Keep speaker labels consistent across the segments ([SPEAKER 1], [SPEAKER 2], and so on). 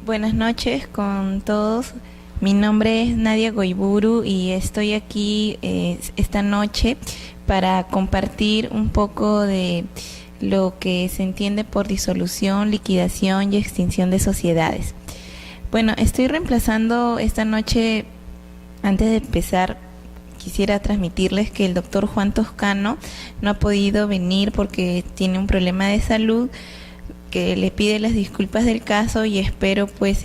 [SPEAKER 1] Buenas noches con todos. Mi nombre es Nadia Goiburu y estoy aquí esta noche para compartir un poco de lo que se entiende por disolución, liquidación y extinción de sociedades. Bueno, estoy reemplazando esta noche. Antes de empezar, quisiera transmitirles que el doctor Juan Toscano no ha podido venir porque tiene un problema de salud, que le pide las disculpas del caso, y espero pues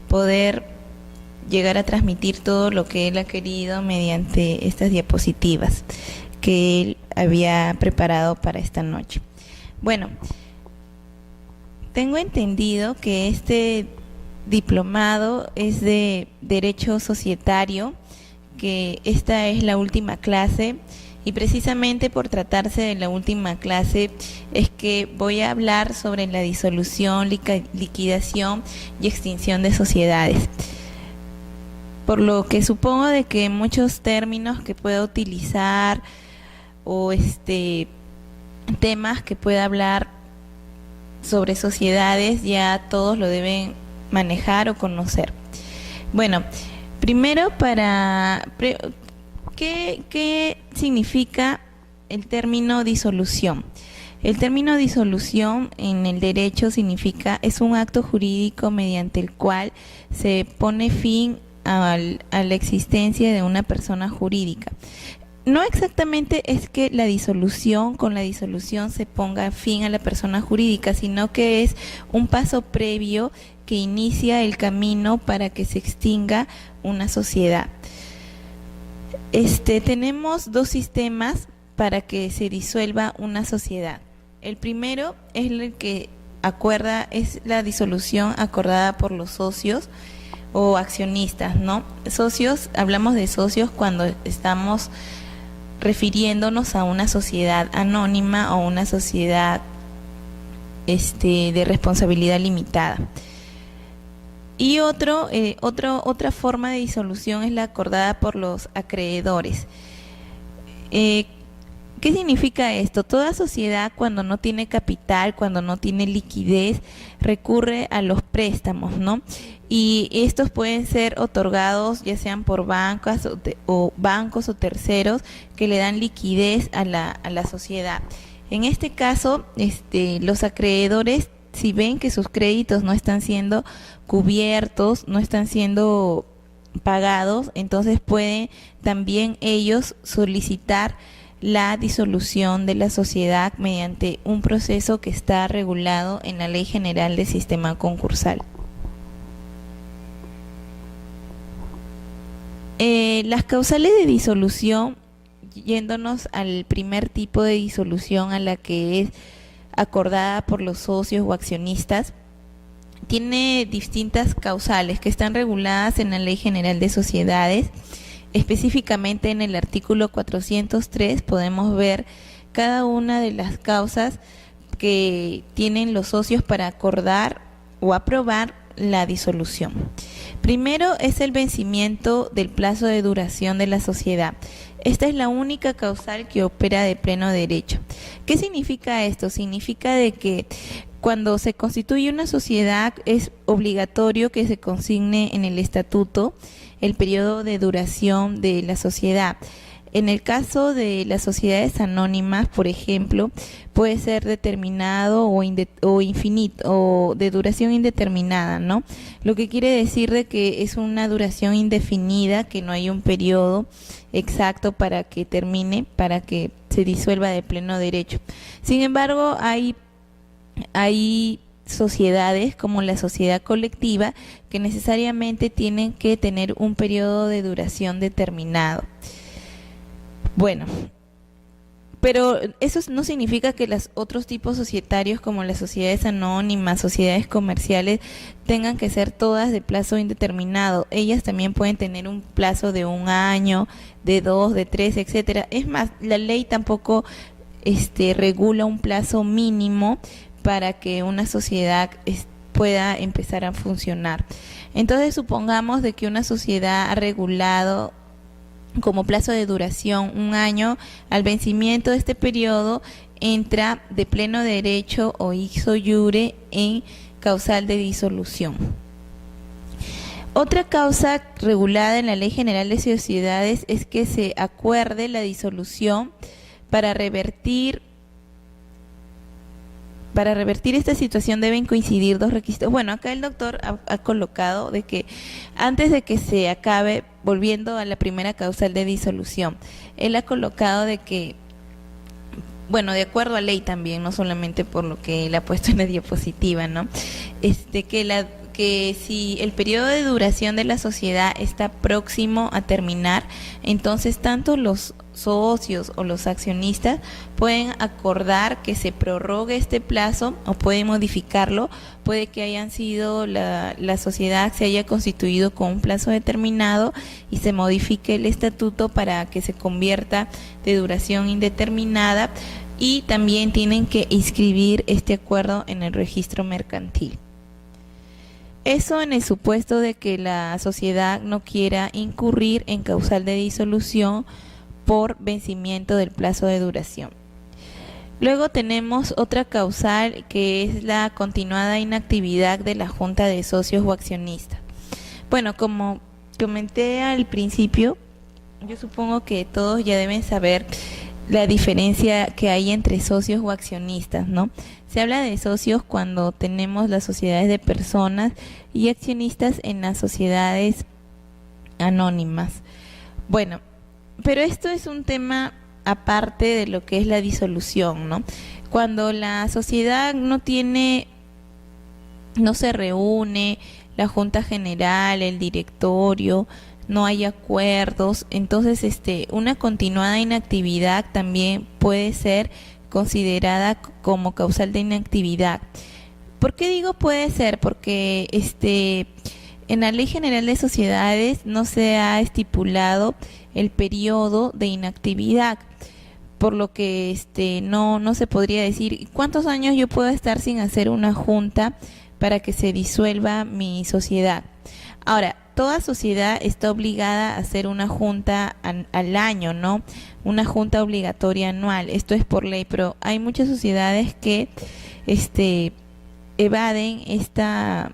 [SPEAKER 1] poder llegar a transmitir todo lo que él ha querido mediante estas diapositivas que él había preparado para esta noche. Bueno, tengo entendido que este diplomado es de Derecho Societario, que esta es la última clase, y precisamente por tratarse de la última clase es que voy a hablar sobre la disolución, liquidación y extinción de sociedades. Por lo que supongo de que muchos términos que pueda utilizar o temas que pueda hablar sobre sociedades ya todos lo deben manejar o conocer. Bueno, primero ¿qué significa el término disolución? El término disolución en el derecho es un acto jurídico mediante el cual se pone fin a la existencia de una persona jurídica. No exactamente es que con la disolución se ponga fin a la persona jurídica, sino que es un paso previo que inicia el camino para que se extinga una sociedad. Tenemos dos sistemas para que se disuelva una sociedad. El primero es el que es la disolución acordada por los socios o accionistas, ¿no? Socios, hablamos de socios cuando estamos refiriéndonos a una sociedad anónima o una sociedad de responsabilidad limitada. Y otra forma de disolución es la acordada por los acreedores. ¿Qué significa esto? Toda sociedad, cuando no tiene capital, cuando no tiene liquidez, recurre a los préstamos, ¿no? Y estos pueden ser otorgados ya sean por bancos o terceros que le dan liquidez a la sociedad. En este caso, los acreedores, si ven que sus créditos no están siendo cubiertos, no están siendo pagados, entonces pueden también ellos solicitar la disolución de la sociedad mediante un proceso que está regulado en la Ley General del Sistema Concursal. Las causales de disolución, yéndonos al primer tipo de disolución, a la que es acordada por los socios o accionistas, tiene distintas causales que están reguladas en la Ley General de Sociedades. Específicamente en el artículo 403 podemos ver cada una de las causas que tienen los socios para acordar o aprobar la disolución. Primero es el vencimiento del plazo de duración de la sociedad. Esta es la única causal que opera de pleno derecho. ¿Qué significa esto? Significa de que cuando se constituye una sociedad es obligatorio que se consigne en el estatuto el periodo de duración de la sociedad. En el caso de las sociedades anónimas, por ejemplo, puede ser determinado o infinito o de duración indeterminada, ¿no? Lo que quiere decir de que es una duración indefinida, que no hay un periodo exacto para que termine, para que se disuelva de pleno derecho. Sin embargo, hay sociedades como la sociedad colectiva que necesariamente tienen que tener un periodo de duración determinado. Bueno, pero eso no significa que los otros tipos societarios como las sociedades anónimas, sociedades comerciales, tengan que ser todas de plazo indeterminado. Ellas también pueden tener un plazo de 1 año, de 2, de 3, etcétera. Es más, la ley tampoco regula un plazo mínimo para que una sociedad pueda empezar a funcionar. Entonces, supongamos de que una sociedad ha regulado como plazo de duración 1 año. Al vencimiento de este periodo entra de pleno derecho o ipso iure en causal de disolución. Otra causa regulada en la Ley General de Sociedades es que se acuerde la disolución para revertir esta situación deben coincidir dos requisitos. Bueno, acá el doctor ha colocado de que antes de que se acabe, volviendo a la primera causal de disolución, él ha colocado de que, bueno, de acuerdo a ley también, no solamente por lo que él ha puesto en la diapositiva, ¿no? Que si el periodo de duración de la sociedad está próximo a terminar, entonces tanto los socios o los accionistas pueden acordar que se prorrogue este plazo o pueden modificarlo. Puede que hayan sido la sociedad se haya constituido con un plazo determinado y se modifique el estatuto para que se convierta de duración indeterminada, y también tienen que inscribir este acuerdo en el registro mercantil. Eso en el supuesto de que la sociedad no quiera incurrir en causal de disolución por vencimiento del plazo de duración. Luego tenemos otra causal, que es la continuada inactividad de la junta de socios o accionistas. Bueno, como comenté al principio, yo supongo que todos ya deben saber la diferencia que hay entre socios o accionistas, ¿no? Se habla de socios cuando tenemos las sociedades de personas y accionistas en las sociedades anónimas. Bueno, pero esto es un tema aparte de lo que es la disolución, ¿no? Cuando la sociedad no se reúne, la junta general, el directorio, no hay acuerdos, entonces una continuada inactividad también puede ser considerada como causal de inactividad. ¿Por qué digo puede ser? Porque en la Ley General de Sociedades no se ha estipulado el periodo de inactividad, por lo que no se podría decir cuántos años yo puedo estar sin hacer una junta para que se disuelva mi sociedad. Ahora, toda sociedad está obligada a hacer una junta al año, ¿no? Una junta obligatoria anual. Esto es por ley, pero hay muchas sociedades que evaden esta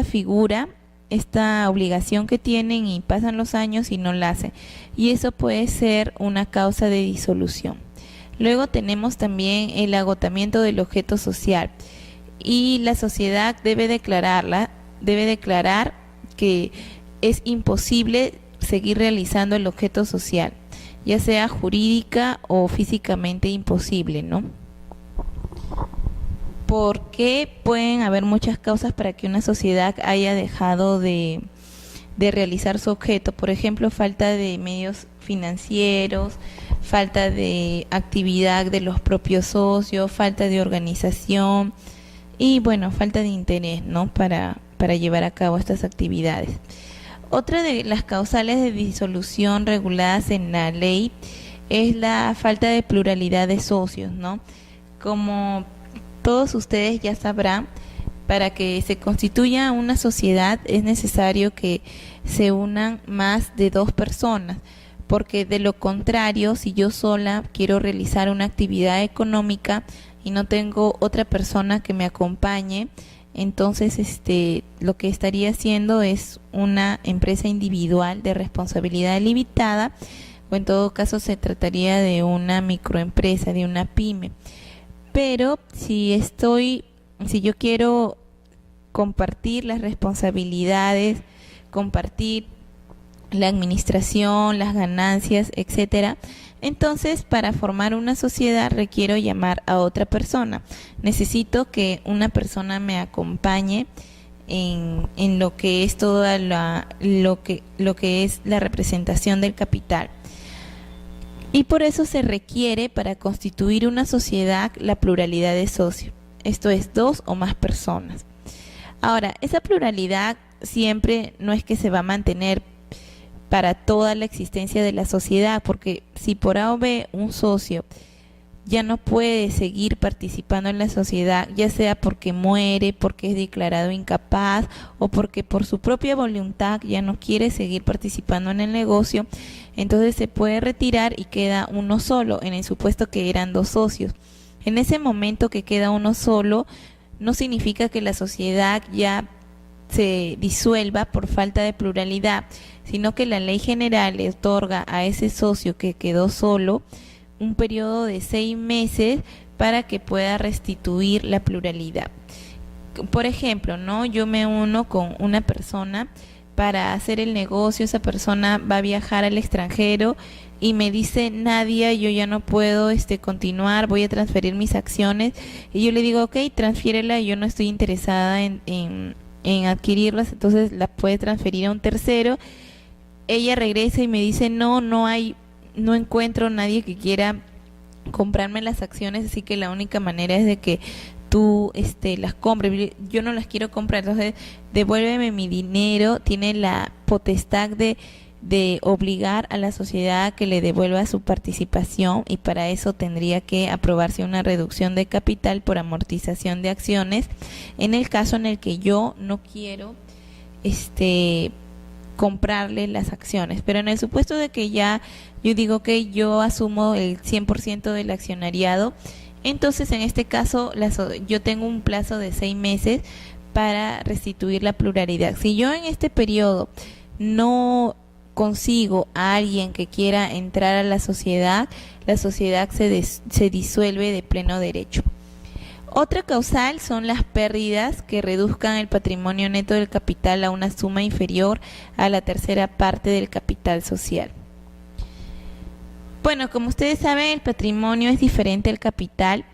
[SPEAKER 1] figura, esta obligación que tienen, y pasan los años y no la hacen. Y eso puede ser una causa de disolución. Luego tenemos también el agotamiento del objeto social, y la sociedad debe declarar que es imposible seguir realizando el objeto social, ya sea jurídica o físicamente imposible, ¿no? Porque pueden haber muchas causas para que una sociedad haya dejado de realizar su objeto. Por ejemplo, falta de medios financieros, falta de actividad de los propios socios, falta de organización y, bueno, falta de interés, ¿no? Para llevar a cabo estas actividades. Otra de las causales de disolución reguladas en la ley es la falta de pluralidad de socios, ¿no? Como todos ustedes ya sabrán, para que se constituya una sociedad es necesario que se unan más de 2 personas, porque de lo contrario, si yo sola quiero realizar una actividad económica y no tengo otra persona que me acompañe, entonces lo que estaría haciendo es una empresa individual de responsabilidad limitada, o en todo caso se trataría de una microempresa, de una pyme. Pero si yo quiero compartir las responsabilidades, compartir la administración, las ganancias, etcétera, entonces para formar una sociedad requiero llamar a otra persona. Necesito que una persona me acompañe en lo que es toda lo que es la representación del capital. Y por eso se requiere, para constituir una sociedad, la pluralidad de socios. Esto es 2 o más personas. Ahora, esa pluralidad siempre no es que se va a mantener para toda la existencia de la sociedad, porque si por A o B un socio ya no puede seguir participando en la sociedad, ya sea porque muere, porque es declarado incapaz o porque por su propia voluntad ya no quiere seguir participando en el negocio, entonces se puede retirar y queda uno solo, en el supuesto que eran 2 socios. En ese momento que queda uno solo, no significa que la sociedad ya se disuelva por falta de pluralidad, sino que la ley general le otorga a ese socio que quedó solo un periodo de 6 meses para que pueda restituir la pluralidad. Por ejemplo, ¿no? Yo me uno con una persona para hacer el negocio, esa persona va a viajar al extranjero y me dice: Nadia, yo ya no puedo continuar, voy a transferir mis acciones. Y yo le digo: ok, transfiérela, yo no estoy interesada en adquirirlas, entonces las puede transferir a un tercero. Ella regresa y me dice: no encuentro nadie que quiera comprarme las acciones, así que la única manera es de que tú las compres. Yo no las quiero comprar, entonces devuélveme mi dinero. Tiene la potestad de obligar a la sociedad a que le devuelva su participación, y para eso tendría que aprobarse una reducción de capital por amortización de acciones en el caso en el que yo no quiero comprarle las acciones. Pero en el supuesto de que ya yo digo que yo asumo el 100% del accionariado, entonces en este caso yo tengo un plazo de 6 meses para restituir la pluralidad. Si yo en este periodo no consigo a alguien que quiera entrar a la sociedad se disuelve de pleno derecho. Otra causal son las pérdidas que reduzcan el patrimonio neto del capital a una suma inferior a la tercera parte del capital social. Bueno, como ustedes saben, el patrimonio es diferente al capital.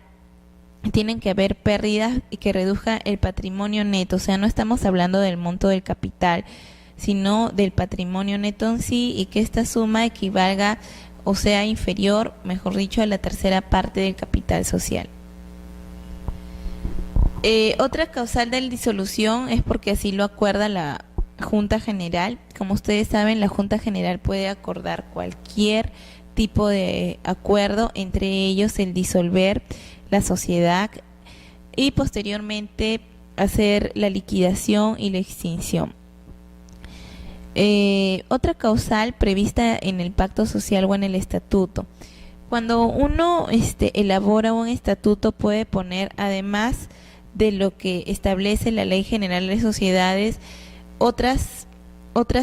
[SPEAKER 1] Tienen que haber pérdidas y que reduzcan el patrimonio neto, o sea, no estamos hablando del monto del capital, sino del patrimonio neto en sí, y que esta suma equivalga o sea inferior, mejor dicho, a la tercera parte del capital social. Otra causal de disolución es porque así lo acuerda la Junta General. Como ustedes saben, la Junta General puede acordar cualquier tipo de acuerdo, entre ellos el disolver la sociedad y posteriormente hacer la liquidación y la extinción. Otra causal prevista en el pacto social o en el estatuto. Cuando uno elabora un estatuto, puede poner, además de lo que establece la Ley General de Sociedades, otras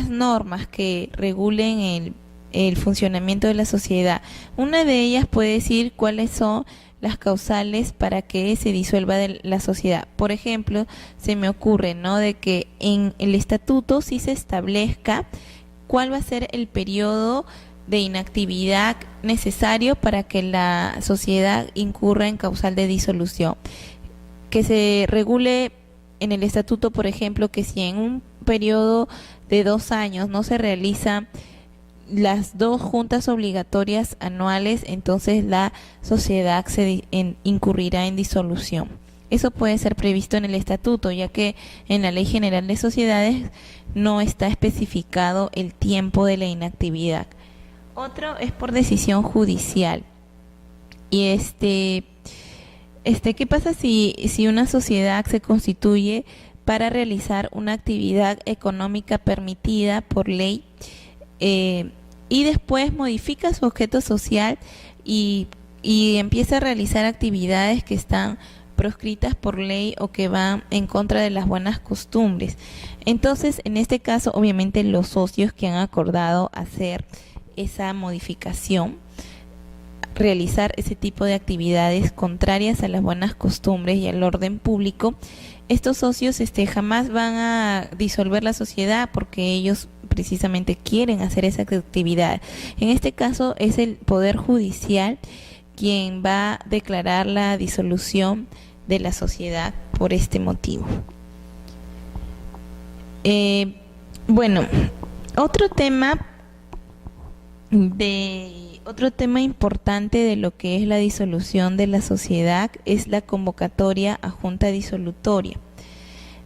[SPEAKER 1] normas que regulen el funcionamiento de la sociedad. Una de ellas puede decir cuáles son las causales para que se disuelva de la sociedad. Por ejemplo, se me ocurre, ¿no?, de que en el estatuto sí se establezca cuál va a ser el periodo de inactividad necesario para que la sociedad incurra en causal de disolución. Que se regule en el estatuto, por ejemplo, que si en un periodo de 2 años no se realizan las 2 juntas obligatorias anuales, entonces la sociedad incurrirá en disolución. Eso puede ser previsto en el estatuto, ya que en la Ley General de Sociedades no está especificado el tiempo de la inactividad. Otro es por decisión judicial. Y ¿qué pasa si una sociedad se constituye para realizar una actividad económica permitida por ley y después modifica su objeto social y empieza a realizar actividades que están proscritas por ley o que van en contra de las buenas costumbres? Entonces, en este caso, obviamente los socios que han acordado hacer esa modificación, realizar ese tipo de actividades contrarias a las buenas costumbres y al orden público, estos socios jamás van a disolver la sociedad, porque ellos precisamente quieren hacer esa actividad. En este caso es el Poder Judicial quien va a declarar la disolución de la sociedad por este motivo. Bueno, otro tema importante de lo que es la disolución de la sociedad es la convocatoria a junta disolutoria.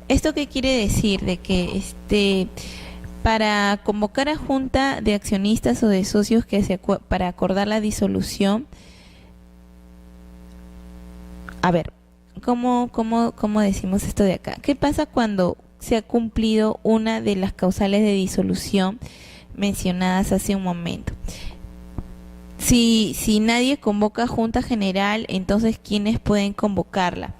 [SPEAKER 1] ¿Esto qué quiere decir? De que para convocar a junta de accionistas o de socios para acordar la disolución, a ver, ¿cómo decimos esto de acá? ¿Qué pasa cuando se ha cumplido una de las causales de disolución mencionadas hace un momento? Si nadie convoca junta general, entonces ¿quiénes pueden convocarla?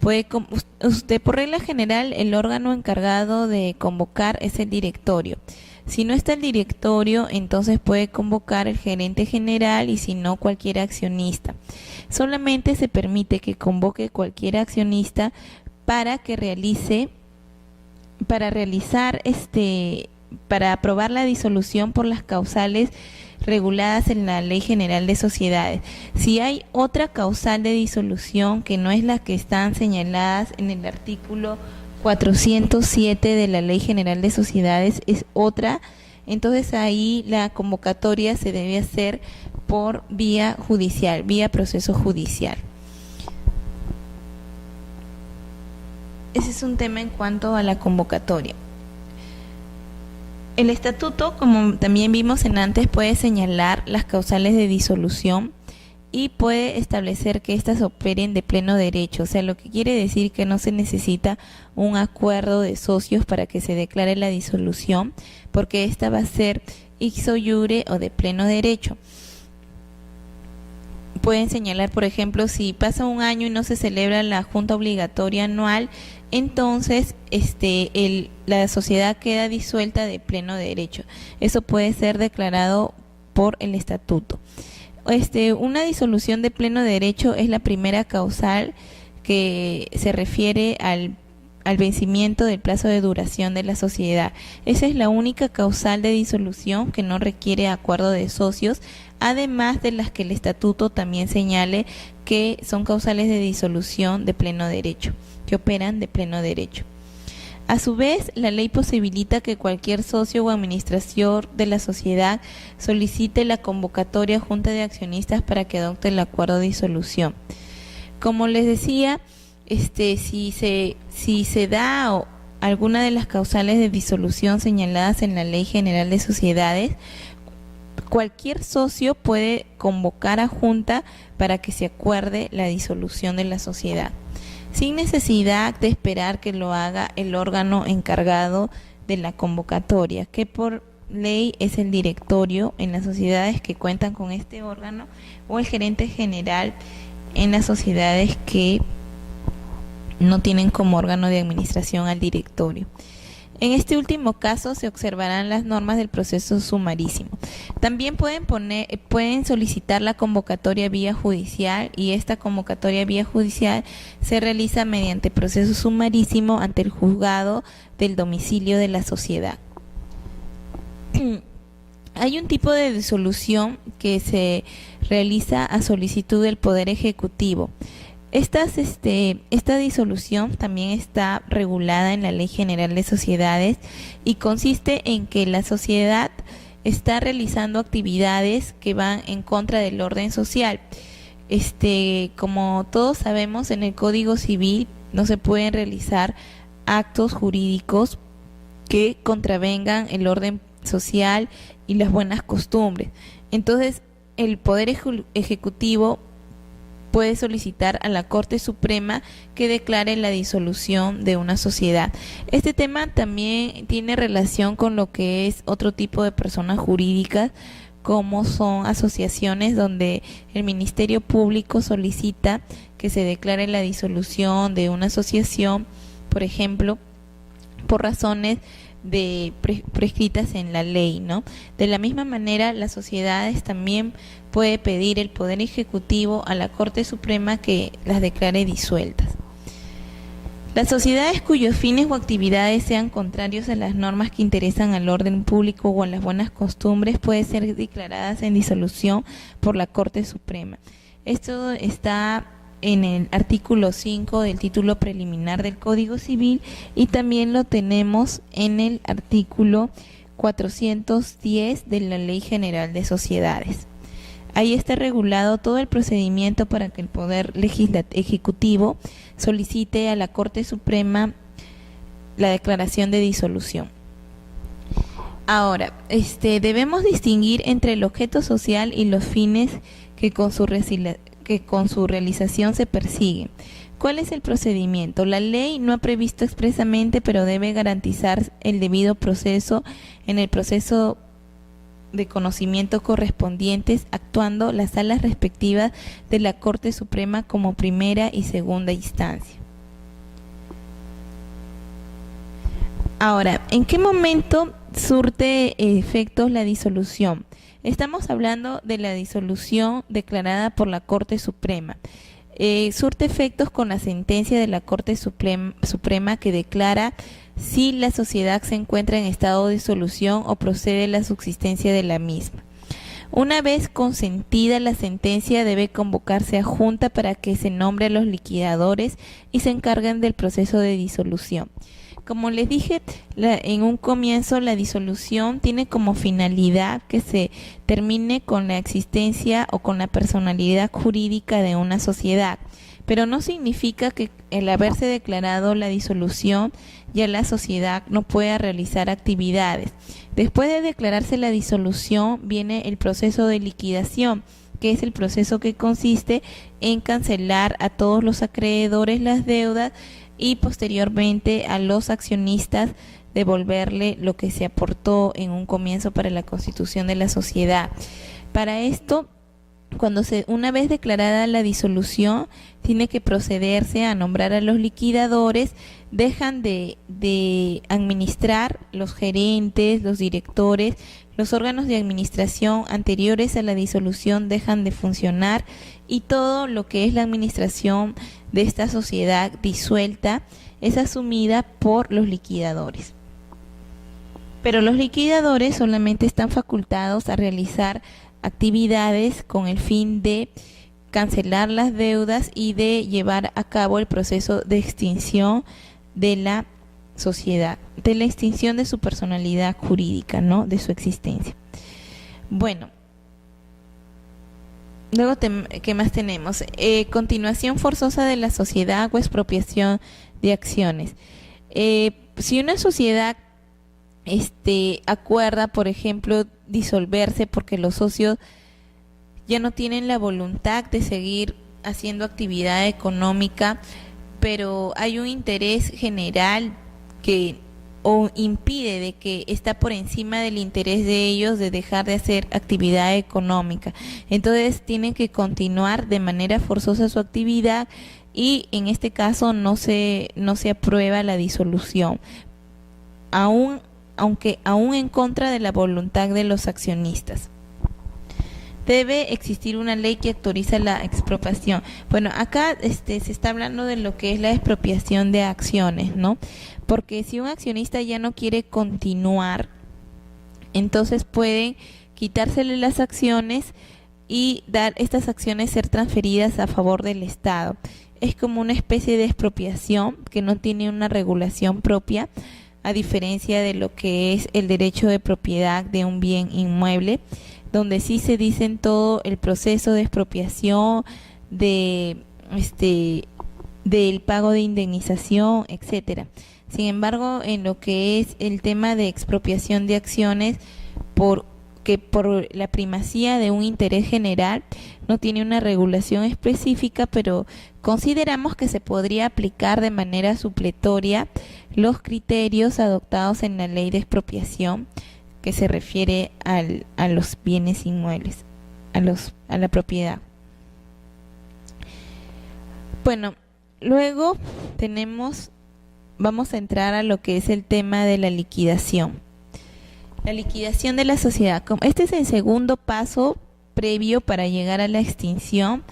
[SPEAKER 1] Usted, por regla general, el órgano encargado de convocar es el directorio. Si no está el directorio, entonces puede convocar el gerente general y si no, cualquier accionista. Solamente se permite que convoque cualquier accionista para para aprobar la disolución por las causales reguladas en la Ley General de Sociedades. Si hay otra causal de disolución que no es la que están señaladas en el artículo 407 de la Ley General de Sociedades, es otra, entonces ahí la convocatoria se debe hacer por vía judicial, vía proceso judicial. Ese es un tema en cuanto a la convocatoria. El estatuto, como también vimos en antes, puede señalar las causales de disolución y puede establecer que éstas operen de pleno derecho, o sea, lo que quiere decir que no se necesita un acuerdo de socios para que se declare la disolución, porque esta va a ser ixo iure o de pleno derecho. Pueden señalar, por ejemplo, si pasa un año y no se celebra la junta obligatoria anual, entonces la sociedad queda disuelta de pleno derecho. Eso puede ser declarado por el estatuto. Una disolución de pleno derecho es la primera causal que se refiere al vencimiento del plazo de duración de la sociedad. Esa es la única causal de disolución que no requiere acuerdo de socios, además de las que el estatuto también señale que son causales de disolución de pleno derecho, que operan de pleno derecho. A su vez, la ley posibilita que cualquier socio o administración de la sociedad solicite la convocatoria a junta de accionistas para que adopte el acuerdo de disolución. Como les decía, si se da alguna de las causales de disolución señaladas en la Ley General de Sociedades, cualquier socio puede convocar a junta para que se acuerde la disolución de la sociedad, sin necesidad de esperar que lo haga el órgano encargado de la convocatoria, que por ley es el directorio en las sociedades que cuentan con este órgano, o el gerente general en las sociedades que no tienen como órgano de administración al directorio. En este último caso se observarán las normas del proceso sumarísimo. También pueden solicitar la convocatoria vía judicial, y esta convocatoria vía judicial se realiza mediante proceso sumarísimo ante el juzgado del domicilio de la sociedad. Hay un tipo de disolución que se realiza a solicitud del Poder Ejecutivo. Esta disolución también está regulada en la Ley General de Sociedades y consiste en que la sociedad está realizando actividades que van en contra del orden social. Como todos sabemos, en el Código Civil no se pueden realizar actos jurídicos que contravengan el orden social y las buenas costumbres. Entonces, el Poder Ejecutivo puede solicitar a la Corte Suprema que declare la disolución de una sociedad. Este tema también tiene relación con lo que es otro tipo de personas jurídicas, como son asociaciones donde el Ministerio Público solicita que se declare la disolución de una asociación, por ejemplo, por razones prescritas en la ley, ¿no? De la misma manera, las sociedades también puede pedir el Poder Ejecutivo a la Corte Suprema que las declare disueltas. Las sociedades cuyos fines o actividades sean contrarios a las normas que interesan al orden público o a las buenas costumbres pueden ser declaradas en disolución por la Corte Suprema. Esto está en el artículo 5 del título preliminar del Código Civil, y también lo tenemos en el artículo 410 de la Ley General de Sociedades. Ahí está regulado todo el procedimiento para que el Poder Ejecutivo solicite a la Corte Suprema la declaración de disolución. Ahora, debemos distinguir entre el objeto social y los fines que con su realización se persiguen. ¿Cuál es el procedimiento? La ley no ha previsto expresamente, pero debe garantizar el debido proceso en el proceso de conocimiento correspondientes, actuando las salas respectivas de la Corte Suprema como primera y segunda instancia. Ahora, ¿en qué momento surte efectos la disolución? Estamos hablando de la disolución declarada por la Corte Suprema. Surte efectos con la sentencia de la Corte Suprema que declara si la sociedad se encuentra en estado de disolución o procede la subsistencia de la misma. Una vez consentida la sentencia, debe convocarse a junta para que se nombre a los liquidadores y se encarguen del proceso de disolución. Como les dije en un comienzo, la disolución tiene como finalidad que se termine con la existencia o con la personalidad jurídica de una sociedad, pero no significa que el haberse declarado la disolución ya la sociedad no pueda realizar actividades. Después de declararse la disolución viene el proceso de liquidación, que es el proceso que consiste en cancelar a todos los acreedores las deudas y posteriormente a los accionistas devolverle lo que se aportó en un comienzo para la constitución de la sociedad. Para esto, una vez declarada la disolución, tiene que procederse a nombrar a los liquidadores. Dejan de administrar los gerentes, los directores, los órganos de administración anteriores a la disolución dejan de funcionar y todo lo que es la administración de esta sociedad disuelta es asumida por los liquidadores. Pero los liquidadores solamente están facultados a realizar actividades con el fin de cancelar las deudas y de llevar a cabo el proceso de extinción de la sociedad, de la extinción de su personalidad jurídica, ¿no? De su existencia. Bueno, luego, ¿qué más tenemos? Continuación forzosa de la sociedad o expropiación de acciones. Si una sociedad acuerda, por ejemplo, disolverse porque los socios ya no tienen la voluntad de seguir haciendo actividad económica, pero hay un interés general que impide de que está por encima del interés de ellos de dejar de hacer actividad económica. Entonces tienen que continuar de manera forzosa su actividad y en este caso no se aprueba la disolución, aunque aún en contra de la voluntad de los accionistas. Debe existir una ley que autoriza la expropiación. Bueno, acá se está hablando de lo que es la expropiación de acciones, ¿no? Porque si un accionista ya no quiere continuar, entonces pueden quitársele las acciones y dar estas acciones ser transferidas a favor del Estado. Es como una especie de expropiación que no tiene una regulación propia, a diferencia de lo que es el derecho de propiedad de un bien inmueble, donde sí se dicen todo el proceso de expropiación, del pago de indemnización, etcétera. Sin embargo, en lo que es el tema de expropiación de acciones, por la primacía de un interés general, no tiene una regulación específica, pero consideramos que se podría aplicar de manera supletoria los criterios adoptados en la ley de expropiación que se refiere a los bienes inmuebles, a la propiedad. Bueno, luego vamos a entrar a lo que es el tema de la liquidación. La liquidación de la sociedad. Este es el segundo paso previo para llegar a la extinción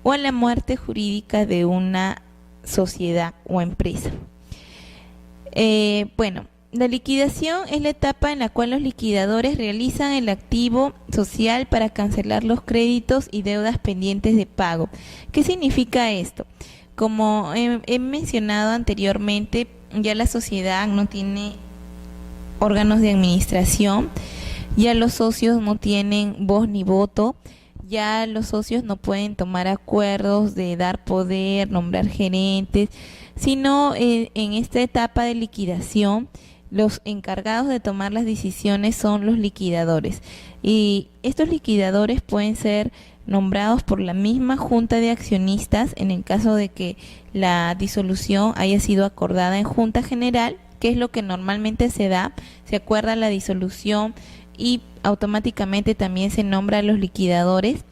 [SPEAKER 1] o a la muerte jurídica de una sociedad o empresa. La liquidación es la etapa en la cual los liquidadores realizan el activo social para cancelar los créditos y deudas pendientes de pago. ¿Qué significa esto? Como he mencionado anteriormente, ya la sociedad no tiene órganos de administración, ya los socios no tienen voz ni voto, ya los socios no pueden tomar acuerdos de dar poder, nombrar gerentes, sino en esta etapa de liquidación los encargados de tomar las decisiones son los liquidadores, y estos liquidadores pueden ser nombrados por la misma junta de accionistas en el caso de que la disolución haya sido acordada en junta general, que es lo que normalmente se da. Se acuerda la disolución y automáticamente también se nombra a los liquidadores,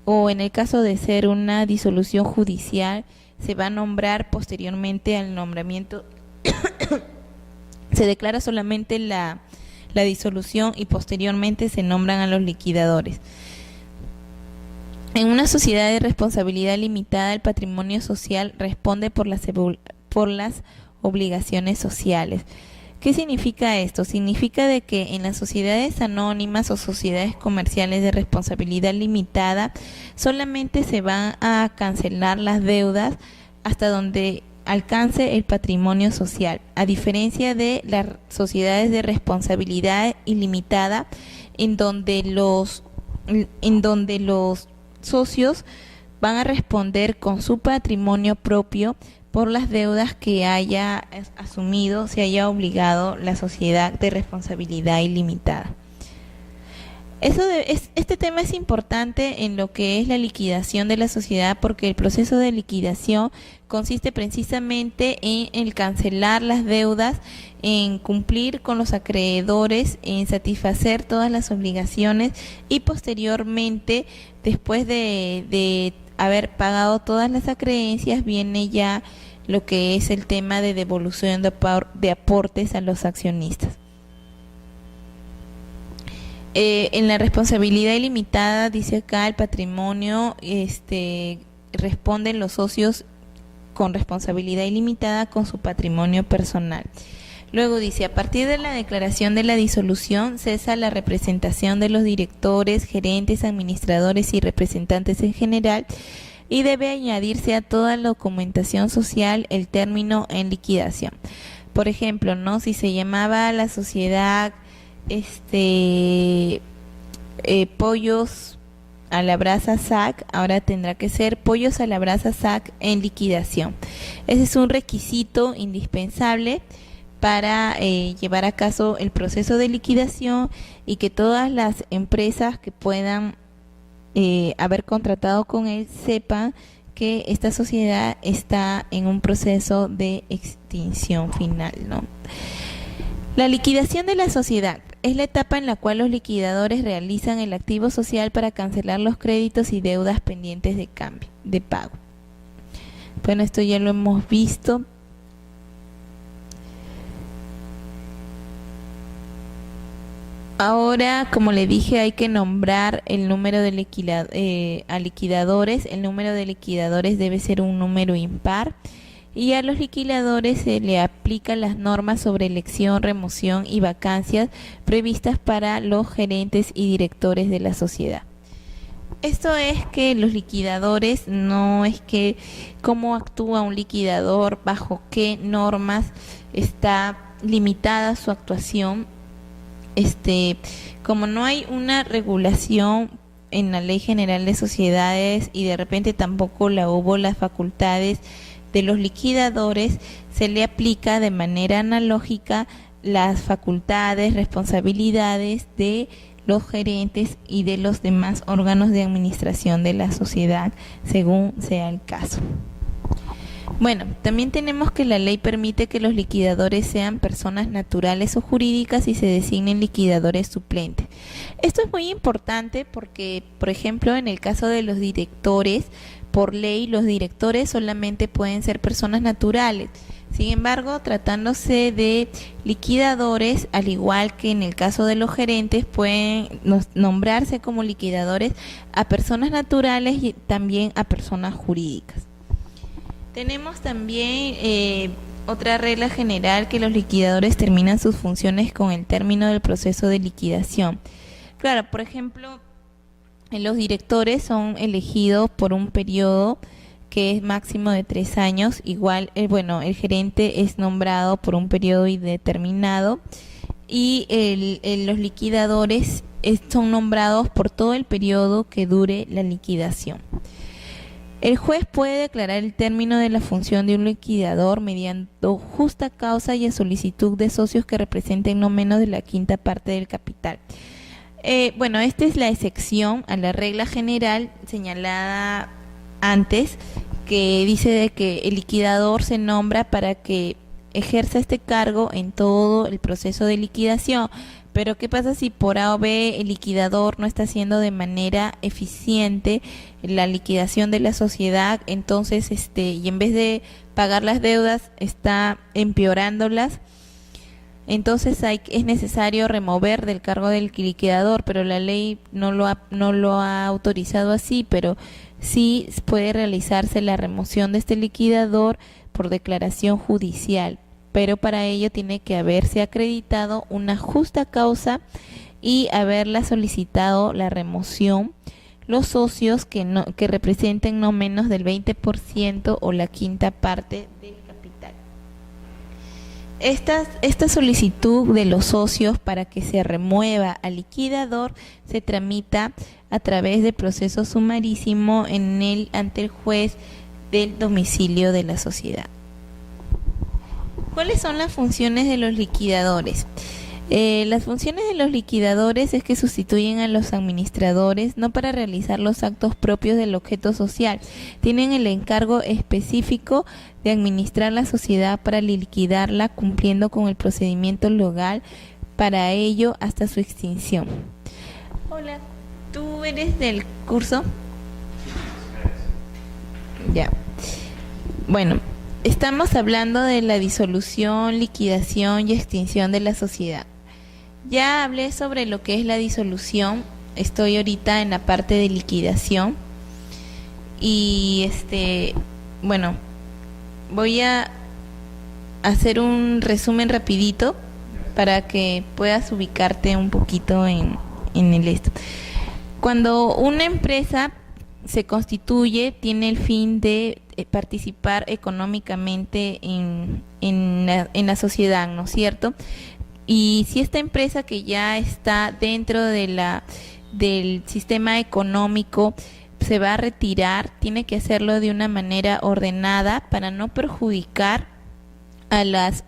[SPEAKER 1] o en el caso de ser una disolución judicial se va a nombrar posteriormente al nombramiento Se declara solamente la disolución y posteriormente se nombran a los liquidadores. En una sociedad de responsabilidad limitada, el patrimonio social responde por las obligaciones sociales. ¿Qué significa esto? Significa de que en las sociedades anónimas o sociedades comerciales de responsabilidad limitada solamente se van a cancelar las deudas hasta donde alcance el patrimonio social, a diferencia de las sociedades de responsabilidad ilimitada en donde los socios van a responder con su patrimonio propio por las deudas que haya asumido, se haya obligado la sociedad de responsabilidad ilimitada. Este tema es importante en lo que es la liquidación de la sociedad, porque el proceso de liquidación consiste precisamente en el cancelar las deudas, en cumplir con los acreedores, en satisfacer todas las obligaciones y posteriormente, después de haber pagado todas las acreencias, viene ya lo que es el tema de devolución de aportes a los accionistas. En la responsabilidad ilimitada, dice acá, el patrimonio responden los socios con responsabilidad ilimitada con su patrimonio personal. Luego dice, a partir de la declaración de la disolución, cesa la representación de los directores, gerentes, administradores y representantes en general, y debe añadirse a toda la documentación social el término en liquidación. Por ejemplo, ¿no? Si se llamaba la sociedad Pollos a la Brasa SAC, ahora tendrá que ser Pollos a la Brasa SAC en liquidación. Ese es un requisito indispensable para llevar a cabo el proceso de liquidación y que todas las empresas que puedan haber contratado con él sepan que esta sociedad está en un proceso de extinción final, ¿no? La liquidación de la sociedad es la etapa en la cual los liquidadores realizan el activo social para cancelar los créditos y deudas pendientes de pago. Bueno, esto ya lo hemos visto. Ahora, como le dije, hay que nombrar el número de a liquidadores. El número de liquidadores debe ser un número impar. Y a los liquidadores se le aplican las normas sobre elección, remoción y vacancias previstas para los gerentes y directores de la sociedad. Esto es que los liquidadores, no es que cómo actúa un liquidador, bajo qué normas está limitada su actuación. Como no hay una regulación en la Ley General de Sociedades y de repente tampoco la hubo las facultades de los liquidadores, se le aplica de manera analógica las facultades, responsabilidades de los gerentes y de los demás órganos de administración de la sociedad, según sea el caso. Bueno, también tenemos que la ley permite que los liquidadores sean personas naturales o jurídicas y se designen liquidadores suplentes. Esto es muy importante porque, por ejemplo, en el caso de los directores, por ley, los directores solamente pueden ser personas naturales. Sin embargo, tratándose de liquidadores, al igual que en el caso de los gerentes, pueden nombrarse como liquidadores a personas naturales y también a personas jurídicas. Tenemos también otra regla general, que los liquidadores terminan sus funciones con el término del proceso de liquidación. Claro, por ejemplo, los directores son elegidos por un periodo que es máximo de 3 años. Igual, el gerente es nombrado por un periodo indeterminado y los liquidadores son nombrados por todo el periodo que dure la liquidación. El juez puede declarar el término de la función de un liquidador mediante justa causa y a solicitud de socios que representen no menos de la quinta parte del capital. Esta es la excepción a la regla general señalada antes, que dice de que el liquidador se nombra para que ejerza este cargo en todo el proceso de liquidación. Pero ¿qué pasa si por A o B el liquidador no está haciendo de manera eficiente la liquidación de la sociedad? Entonces, y en vez de pagar las deudas, está empeorándolas. Entonces es necesario remover del cargo del liquidador, pero la ley no lo ha autorizado así, pero sí puede realizarse la remoción de este liquidador por declaración judicial, pero para ello tiene que haberse acreditado una justa causa y haberla solicitado la remoción los socios que representen no menos del 20% o la quinta parte del capital. Esta solicitud de los socios para que se remueva al liquidador se tramita a través de proceso sumarísimo ante el juez del domicilio de la sociedad. ¿Cuáles son las funciones de los liquidadores? Las funciones de los liquidadores es que sustituyen a los administradores no para realizar los actos propios del objeto social. Tienen el encargo específico de administrar la sociedad para liquidarla cumpliendo con el procedimiento legal para ello hasta su extinción. Hola, ¿tú eres del curso? Ya. Bueno, estamos hablando de la disolución, liquidación y extinción de la sociedad. Ya hablé sobre lo que es la disolución, estoy ahorita en la parte de liquidación y bueno, voy a hacer un resumen rapidito para que puedas ubicarte un poquito en el esto. Cuando una empresa se constituye, tiene el fin de participar económicamente en la sociedad, ¿no es cierto? Y si esta empresa que ya está dentro del sistema económico se va a retirar, tiene que hacerlo de una manera ordenada para no perjudicar a las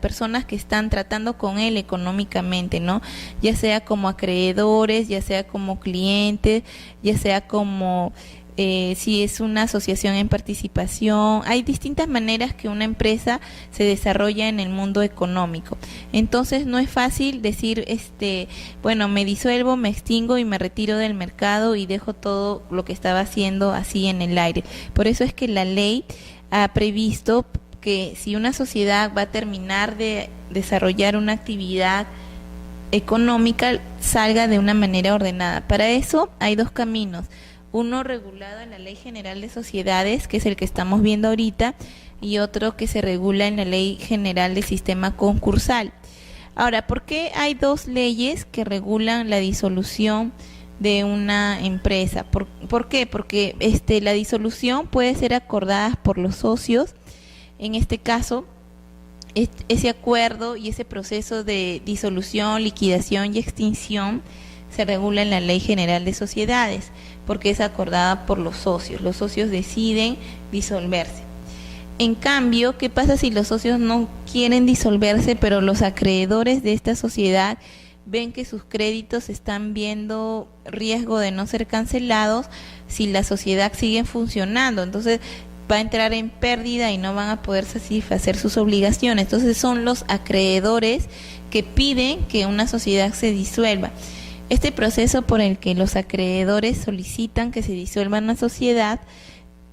[SPEAKER 1] personas que están tratando con él económicamente, ¿no? Ya sea como acreedores, ya sea como clientes, ya sea como si es una asociación en participación. Hay distintas maneras que una empresa se desarrolla en el mundo económico. Entonces no es fácil decir, bueno, me disuelvo, me extingo y me retiro del mercado y dejo todo lo que estaba haciendo así en el aire. Por eso es que la ley ha previsto que si una sociedad va a terminar de desarrollar una actividad económica, salga de una manera ordenada. Para eso hay dos caminos. Uno regulado en la Ley General de Sociedades, que es el que estamos viendo ahorita, y otro que se regula en la Ley General de Sistema Concursal. Ahora, ¿por qué hay dos leyes que regulan la disolución de una empresa? ¿Por qué? Porque la disolución puede ser acordada por los socios. En este caso, ese acuerdo y ese proceso de disolución, liquidación y extinción se regula en la Ley General de Sociedades, porque es acordada por los socios. Los socios deciden disolverse. En cambio, ¿qué pasa si los socios no quieren disolverse, pero los acreedores de esta sociedad ven que sus créditos están viendo riesgo de no ser cancelados si la sociedad sigue funcionando? Entonces va a entrar en pérdida y no van a poder satisfacer sus obligaciones. Entonces son los acreedores que piden que una sociedad se disuelva. Este proceso por el que los acreedores solicitan que se disuelva una sociedad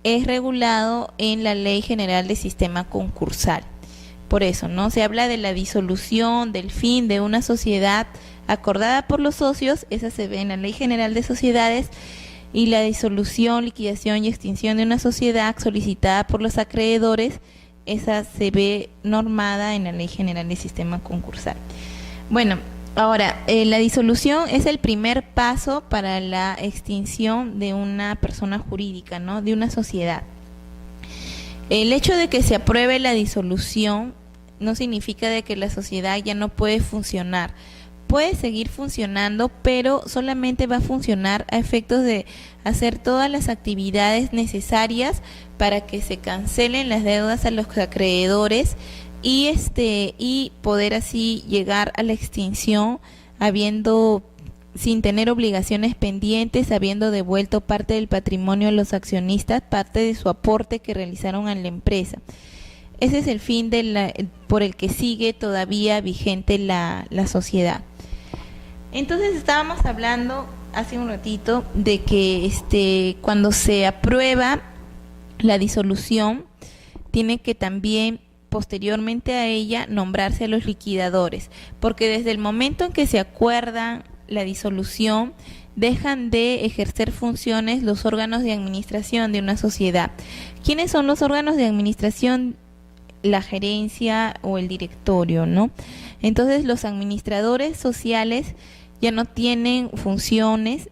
[SPEAKER 1] es regulado en la Ley General de Sistema Concursal. Por eso, ¿no? Se habla de la disolución, del fin de una sociedad acordada por los socios, esa se ve en la Ley General de Sociedades, y la disolución, liquidación y extinción de una sociedad solicitada por los acreedores, esa se ve normada en la Ley General de Sistema Concursal. Bueno, ahora, la disolución es el primer paso para la extinción de una persona jurídica, ¿no? De una sociedad. El hecho de que se apruebe la disolución no significa de que la sociedad ya no puede funcionar. Puede seguir funcionando, pero solamente va a funcionar a efectos de hacer todas las actividades necesarias para que se cancelen las deudas a los acreedores y poder así llegar a la extinción sin tener obligaciones pendientes, habiendo devuelto parte del patrimonio a los accionistas, parte de su aporte que realizaron a la empresa. Ese es el fin por el que sigue todavía vigente la sociedad. Entonces estábamos hablando hace un ratito de que cuando se aprueba la disolución, tiene que también posteriormente a ella nombrarse a los liquidadores, porque desde el momento en que se acuerdan la disolución, dejan de ejercer funciones los órganos de administración de una sociedad. ¿Quiénes son los órganos de administración? La gerencia o el directorio, ¿no? Entonces los administradores sociales ya no tienen funciones,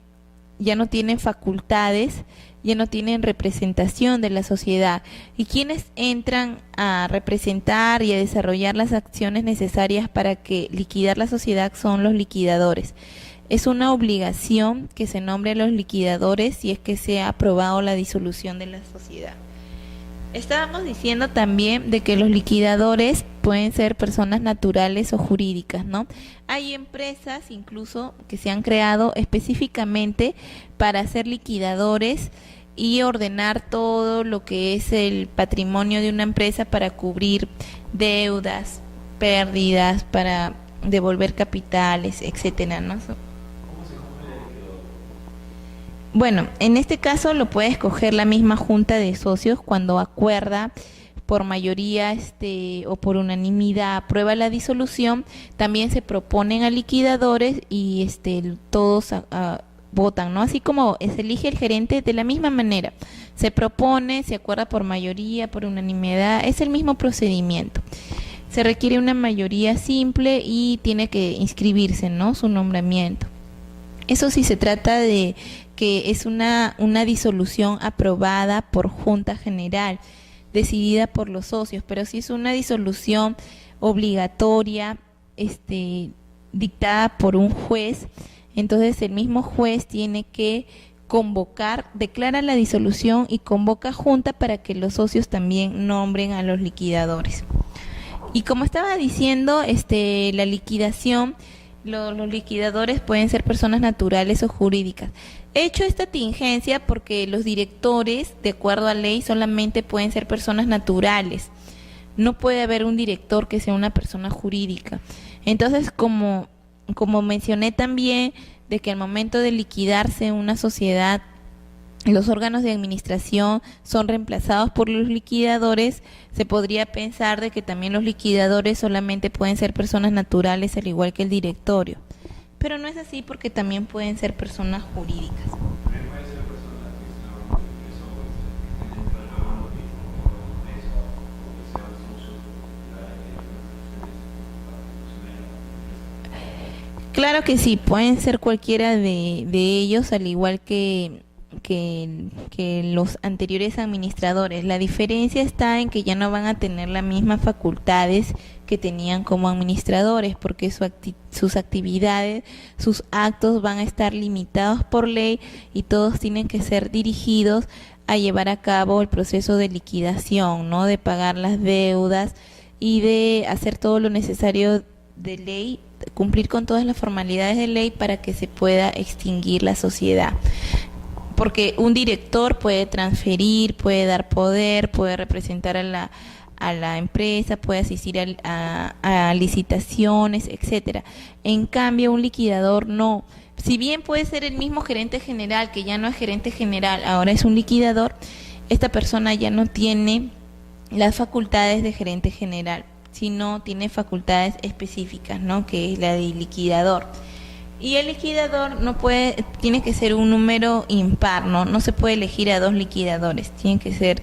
[SPEAKER 1] ya no tienen facultades, ya no tienen representación de la sociedad, y quienes entran a representar y a desarrollar las acciones necesarias para que liquidar la sociedad son los liquidadores. Es una obligación que se nombre a los liquidadores si es que se ha aprobado la disolución de la sociedad. Estábamos diciendo también de que los liquidadores pueden ser personas naturales o jurídicas, ¿no? Hay empresas incluso que se han creado específicamente para ser liquidadores y ordenar todo lo que es el patrimonio de una empresa para cubrir deudas, pérdidas, para devolver capitales, etcétera, ¿no? Bueno, en este caso lo puede escoger la misma junta de socios cuando acuerda por mayoría o por unanimidad aprueba la disolución. También se proponen a liquidadores y todos votan, ¿no? Así como se elige el gerente, de la misma manera se propone, se acuerda por mayoría, por unanimidad, es el mismo procedimiento. Se requiere una mayoría simple y tiene que inscribirse, ¿no? Su nombramiento. Eso sí se trata de que es una disolución aprobada por Junta General, decidida por los socios, pero si es una disolución obligatoria, dictada por un juez, entonces el mismo juez tiene que convocar, declara la disolución y convoca junta para que los socios también nombren a los liquidadores. Y como estaba diciendo, la liquidación, los liquidadores pueden ser personas naturales o jurídicas. He hecho esta tingencia porque los directores, de acuerdo a ley, solamente pueden ser personas naturales. No puede haber un director que sea una persona jurídica. Entonces, como mencioné también, de que al momento de liquidarse una sociedad, los órganos de administración son reemplazados por los liquidadores, se podría pensar de que también los liquidadores solamente pueden ser personas naturales, al igual que el directorio. Pero no es así, porque también pueden ser personas jurídicas. Claro que sí, pueden ser cualquiera de ellos, al igual que los anteriores administradores. La diferencia está en que ya no van a tener las mismas facultades que tenían como administradores, porque sus actividades, sus actos van a estar limitados por ley y todos tienen que ser dirigidos a llevar a cabo el proceso de liquidación, ¿no? De pagar las deudas y de hacer todo lo necesario de ley, cumplir con todas las formalidades de ley para que se pueda extinguir la sociedad. Porque un director puede transferir, puede dar poder, puede representar a la empresa, puede asistir a licitaciones, etcétera. En cambio, un liquidador no. Si bien puede ser el mismo gerente general, que ya no es gerente general, ahora es un liquidador, esta persona ya no tiene las facultades de gerente general, sino tiene facultades específicas, ¿no? Que es la de liquidador. Y el liquidador tiene que ser un número impar, ¿no? No se puede elegir a dos liquidadores, tiene que ser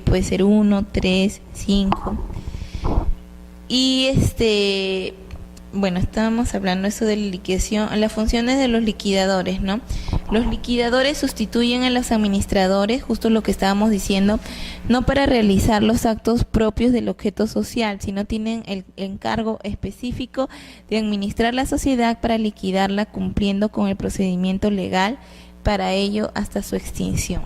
[SPEAKER 1] puede ser 1, 3, 5. Y bueno, estábamos hablando eso de la liquidación, las funciones de los liquidadores, ¿no? Los liquidadores sustituyen a los administradores, justo lo que estábamos diciendo, no para realizar los actos propios del objeto social, sino tienen el encargo específico de administrar la sociedad para liquidarla, cumpliendo con el procedimiento legal para ello hasta su extinción.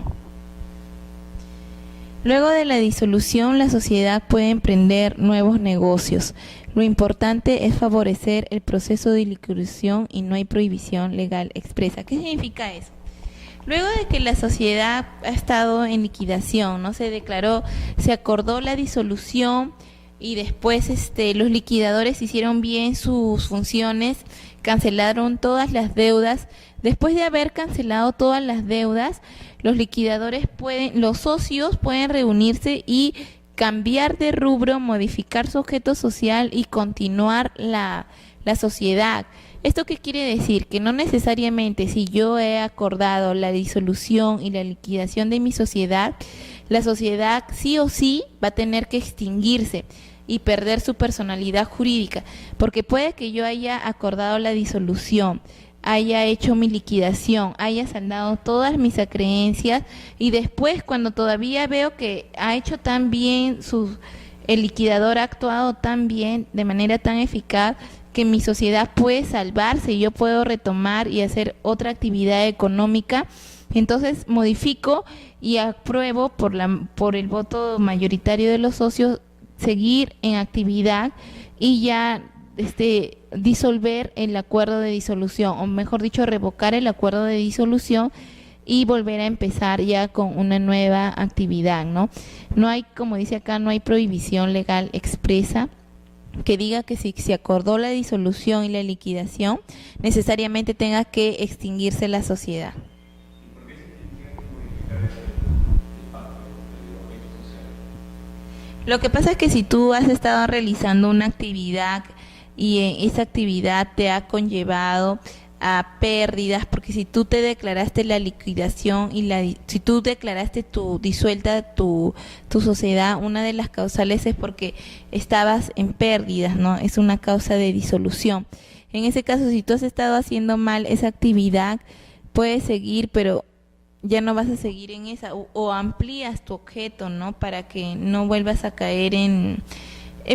[SPEAKER 1] Luego de la disolución, la sociedad puede emprender nuevos negocios. Lo importante es favorecer el proceso de liquidación y no hay prohibición legal expresa. ¿Qué significa eso? Luego de que la sociedad ha estado en liquidación, no se declaró, se acordó la disolución y después los liquidadores hicieron bien sus funciones, cancelaron todas las deudas. Después de haber cancelado todas las deudas, los socios pueden reunirse y cambiar de rubro, modificar su objeto social y continuar la sociedad. ¿Esto qué quiere decir? Que no necesariamente si yo he acordado la disolución y la liquidación de mi sociedad, la sociedad sí o sí va a tener que extinguirse y perder su personalidad jurídica, porque puede que yo haya acordado la disolución, haya hecho mi liquidación, haya saldado todas mis acreencias y después cuando todavía veo que ha hecho tan bien el liquidador ha actuado tan bien, de manera tan eficaz, que mi sociedad puede salvarse y yo puedo retomar y hacer otra actividad económica, entonces modifico y apruebo por el voto mayoritario de los socios seguir en actividad y ya disolver el acuerdo de disolución, o mejor dicho, revocar el acuerdo de disolución y volver a empezar ya con una nueva actividad, ¿no? No hay, como dice acá, no hay prohibición legal expresa que diga que si se acordó la disolución y la liquidación, necesariamente tenga que extinguirse la sociedad. Lo que pasa es que si tú has estado realizando una actividad y esa actividad te ha conllevado a pérdidas, porque si tú te declaraste la liquidación y si tú declaraste disuelta tu sociedad, una de las causales es porque estabas en pérdidas, ¿no? Es una causa de disolución. En ese caso, si tú has estado haciendo mal esa actividad, puedes seguir, pero ya no vas a seguir en esa, o amplías tu objeto, ¿no? Para que no vuelvas a caer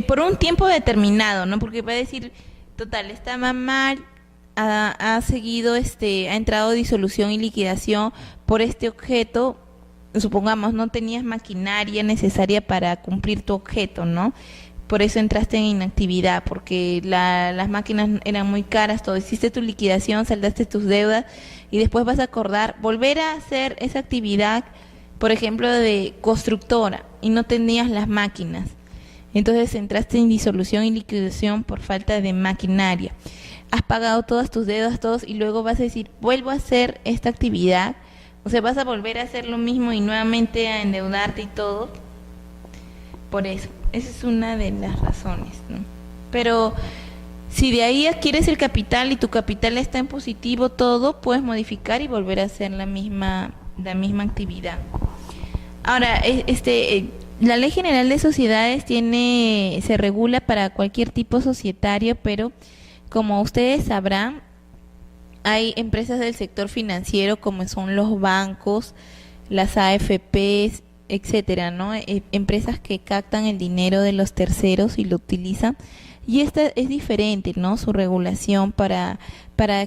[SPEAKER 1] por un tiempo determinado, ¿no? Porque va a decir, total, estaba mal, ha seguido, ha entrado disolución y liquidación por este objeto, supongamos, no tenías maquinaria necesaria para cumplir tu objeto, ¿no? Por eso entraste en inactividad, porque las máquinas eran muy caras, todo, hiciste tu liquidación, saldaste tus deudas y después vas a acordar volver a hacer esa actividad, por ejemplo, de constructora y no tenías las máquinas. Entonces entraste en disolución y liquidación por falta de maquinaria. Has pagado todas tus deudas, todos, y luego vas a decir, vuelvo a hacer esta actividad. O sea, vas a volver a hacer lo mismo y nuevamente a endeudarte y todo. Por eso, esa es una de las razones, ¿no? Pero si de ahí adquieres el capital y tu capital está en positivo, todo, puedes modificar y volver a hacer la misma actividad. Ahora, la Ley General de Sociedades se regula para cualquier tipo societario, pero como ustedes sabrán, hay empresas del sector financiero como son los bancos, las AFPs, etcétera, ¿no? Empresas que captan el dinero de los terceros y lo utilizan. Y esta es diferente, ¿no? Su regulación para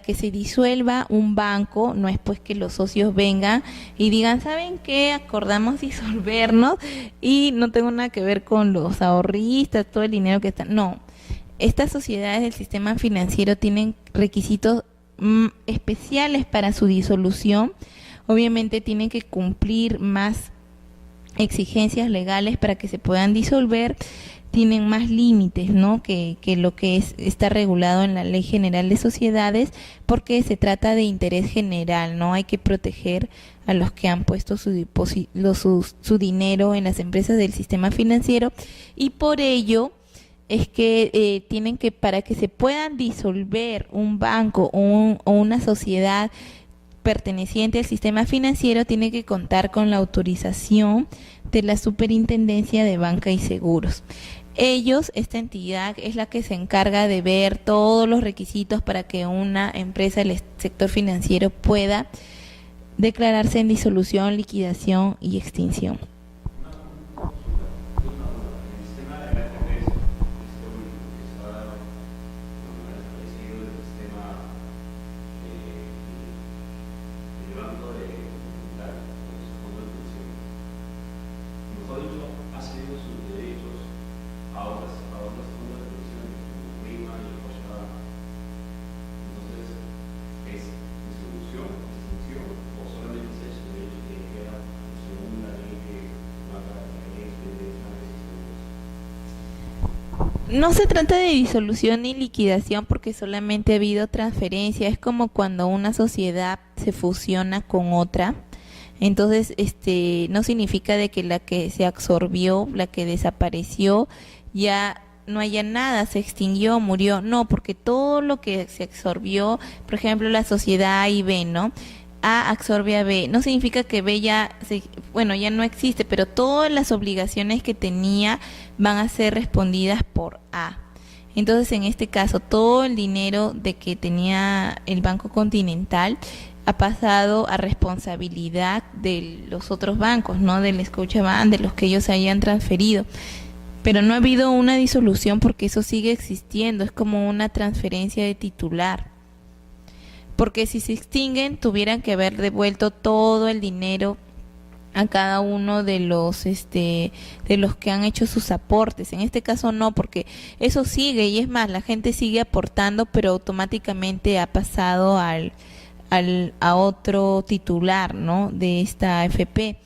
[SPEAKER 1] que se disuelva un banco, no es pues que los socios vengan y digan, ¿saben qué? Acordamos disolvernos y no tengo nada que ver con los ahorristas, todo el dinero que está. No, estas sociedades del sistema financiero tienen requisitos especiales para su disolución. Obviamente tienen que cumplir más exigencias legales para que se puedan disolver, tienen más límites, ¿no? que lo que está regulado en la Ley General de Sociedades, porque se trata de interés general, ¿no? Hay que proteger a los que han puesto su dinero en las empresas del sistema financiero, y por ello es que tienen que, para que se puedan disolver un banco o una sociedad perteneciente al sistema financiero, tiene que contar con la autorización de la Superintendencia de Banca y Seguros. Esta entidad es la que se encarga de ver todos los requisitos para que una empresa del sector financiero pueda declararse en disolución, liquidación y extinción. No se trata de disolución ni liquidación porque solamente ha habido transferencia. Es como cuando una sociedad se fusiona con otra. Entonces, no significa de que la que se absorbió, la que desapareció, ya no haya nada, se extinguió, murió. No, porque todo lo que se absorbió, por ejemplo, la sociedad A y B, ¿no? A absorbe a B. No significa que B bueno, ya no existe, pero todas las obligaciones que tenía van a ser respondidas por A. Entonces, en este caso, todo el dinero de que tenía el Banco Continental ha pasado a responsabilidad de los otros bancos, ¿no? Del Scotiabank, de los que ellos hayan transferido. Pero no ha habido una disolución porque eso sigue existiendo, es como una transferencia de titular. Porque si se extinguen, tuvieran que haber devuelto todo el dinero a cada uno de los que han hecho sus aportes. En este caso no, porque eso sigue, y es más, la gente sigue aportando, pero automáticamente ha pasado a otro titular, ¿no? De esta AFP.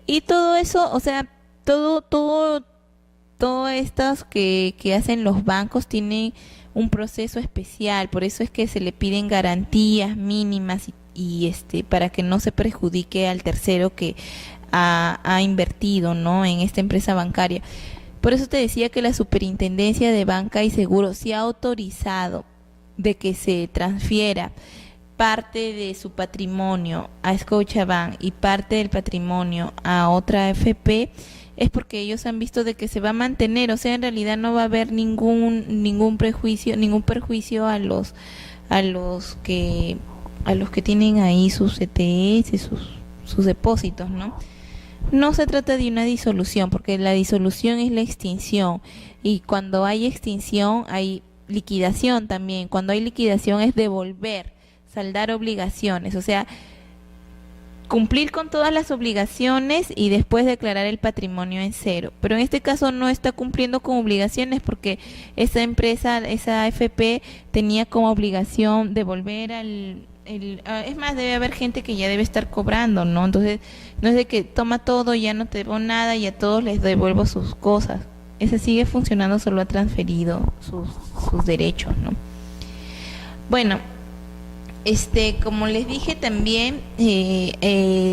[SPEAKER 1] Y todo eso, o sea, todo estas que hacen los bancos tienen un proceso especial, por eso es que se le piden garantías mínimas y para que no se perjudique al tercero que ha invertido, ¿no? En esta empresa bancaria. Por eso te decía que la Superintendencia de Banca y Seguros sí ha autorizado de que se transfiera parte de su patrimonio a Scotiabank y parte del patrimonio a otra AFP, es porque ellos han visto de que se va a mantener, o sea, en realidad no va a haber ningún perjuicio a los que tienen ahí sus ETS, sus depósitos, ¿no? No se trata de una disolución, porque la disolución es la extinción, y cuando hay extinción hay liquidación también. Cuando hay liquidación es devolver, saldar obligaciones, o sea, cumplir con todas las obligaciones y después declarar el patrimonio en cero. Pero en este caso no está cumpliendo con obligaciones porque esa empresa, esa AFP, tenía como obligación devolver es más, debe haber gente que ya debe estar cobrando, ¿no? Entonces, no es de que toma todo, ya no te debo nada y a todos les devuelvo sus cosas. Ese sigue funcionando, solo ha transferido sus derechos, ¿no? Bueno, como les dije también,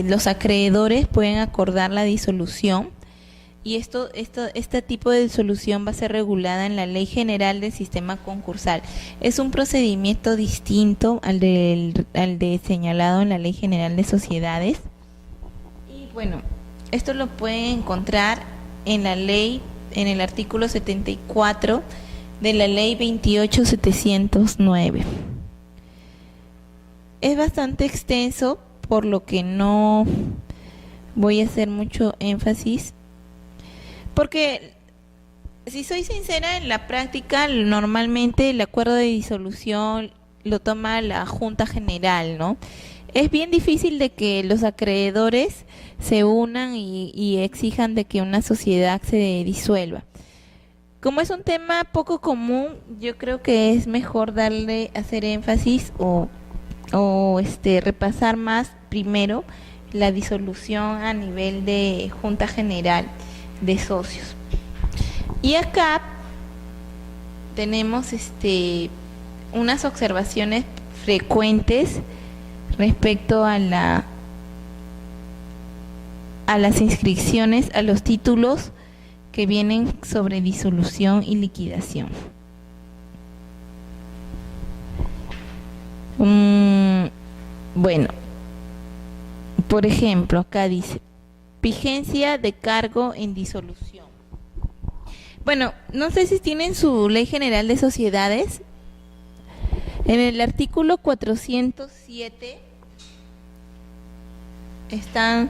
[SPEAKER 1] los acreedores pueden acordar la disolución, y este tipo de disolución va a ser regulada en la Ley General del Sistema Concursal. Es un procedimiento distinto al de señalado en la Ley General de Sociedades. Y bueno, esto lo pueden encontrar en la ley, en el artículo 74 de la Ley 28.709. Es bastante extenso, por lo que no voy a hacer mucho énfasis, porque si soy sincera, en la práctica normalmente el acuerdo de disolución lo toma la Junta General, ¿no? Es bien difícil de que los acreedores se unan y exijan de que una sociedad se disuelva. Como es un tema poco común, yo creo que es mejor hacer énfasis o repasar más primero la disolución a nivel de Junta General de Socios. Y acá tenemos unas observaciones frecuentes respecto a las inscripciones a los títulos que vienen sobre disolución y liquidación. Bueno, por ejemplo, acá dice vigencia de cargo en disolución. Bueno, no sé si tienen su Ley General de Sociedades. En el artículo 407 están